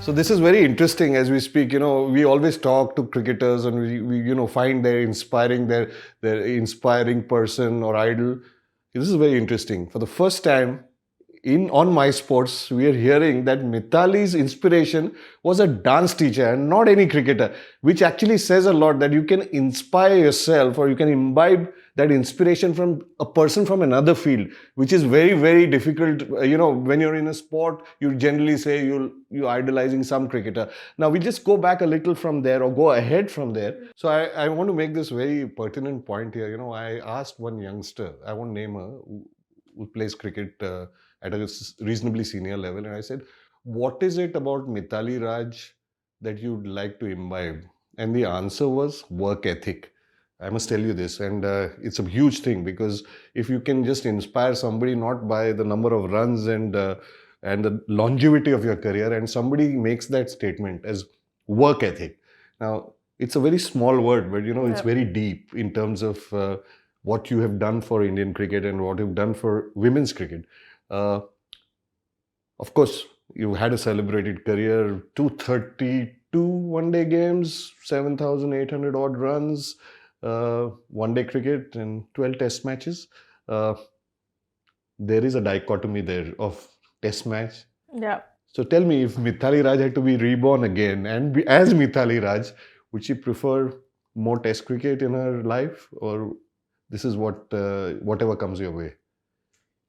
So this is very interesting as we speak. We always talk to cricketers and we find their inspiring person or idol. This is very interesting. For the first time on MyySports, we are hearing that Mithali's inspiration was a dance teacher and not any cricketer, which actually says a lot that you can inspire yourself or you can imbibe that inspiration from a person from another field, which is very, very difficult. When you're in a sport, you generally say you're idolizing some cricketer. Now we just go back a little from there or go ahead from there. So I want to make this very pertinent point here. I asked one youngster, I won't name her, who plays cricket at a reasonably senior level, and I said, what is it about Mithali Raj that you'd like to imbibe? And the answer was work ethic. I must tell you this, and it's a huge thing, because if you can just inspire somebody not by the number of runs and the longevity of your career, and somebody makes that statement as work ethic. Now, it's a very small word, but it's very deep in terms of what you have done for Indian cricket and what you've done for women's cricket. Of course, you had a celebrated career, 232 one-day games, 7,800 odd runs, one-day cricket and 12 test matches. There is a dichotomy there of test match. Yeah. So tell me, if Mithali Raj had to be reborn again and be as Mithali Raj, would she prefer more test cricket in her life, or this is whatever comes your way?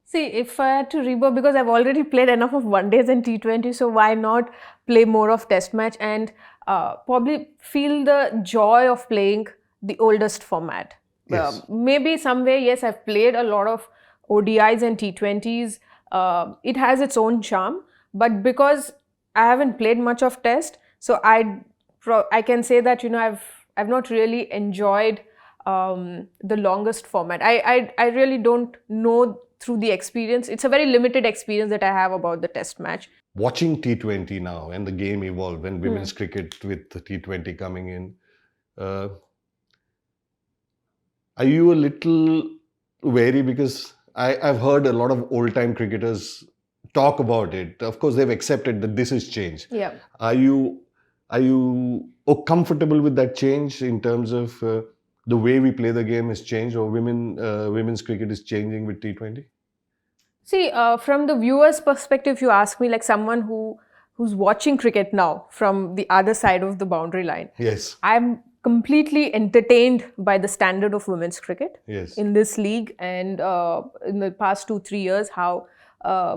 See, if I had to reborn, because I've already played enough of one-days and T20, so why not play more of test match and probably feel the joy of playing the oldest format. Yes. Maybe somewhere, yes, I've played a lot of ODIs and T20s. It has its own charm, but because I haven't played much of test, so I can say that I've not really enjoyed the longest format. I really don't know through the experience. It's a very limited experience that I have about the test match. Watching T20 now and the game evolve and women's cricket with the T20 coming in, are you a little wary? Because I've heard a lot of old-time cricketers talk about it. Of course, they've accepted that this is change. Yeah. Are you comfortable with that change in terms of the way we play the game has changed, or women's cricket is changing with T20? See, from the viewer's perspective, if you ask me, like someone who's watching cricket now from the other side of the boundary line, yes, I'm completely entertained by the standard of women's cricket in this league, and in the past 2-3 years, how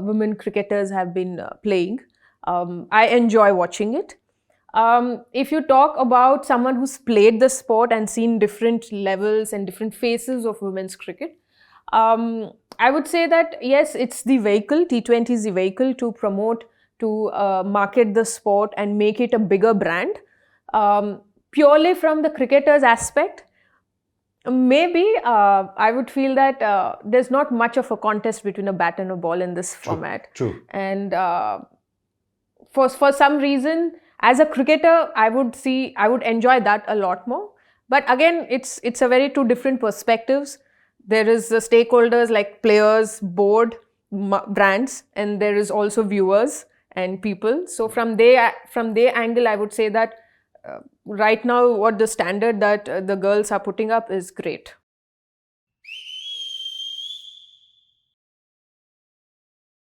women cricketers have been playing. I enjoy watching it. If you talk about someone who's played the sport and seen different levels and different phases of women's cricket, I would say that yes, it's the vehicle, T20 is the vehicle to promote, to market the sport and make it a bigger brand. Purely from the cricketer's aspect, maybe I would feel that there's not much of a contest between a bat and a ball in this format. True. And for some reason, as a cricketer, I would enjoy that a lot more. But again, it's a very two different perspectives. There is the stakeholders like players, board, brands, and there is also viewers and people. So from their angle, I would say that right now what the standard that the girls are putting up is great.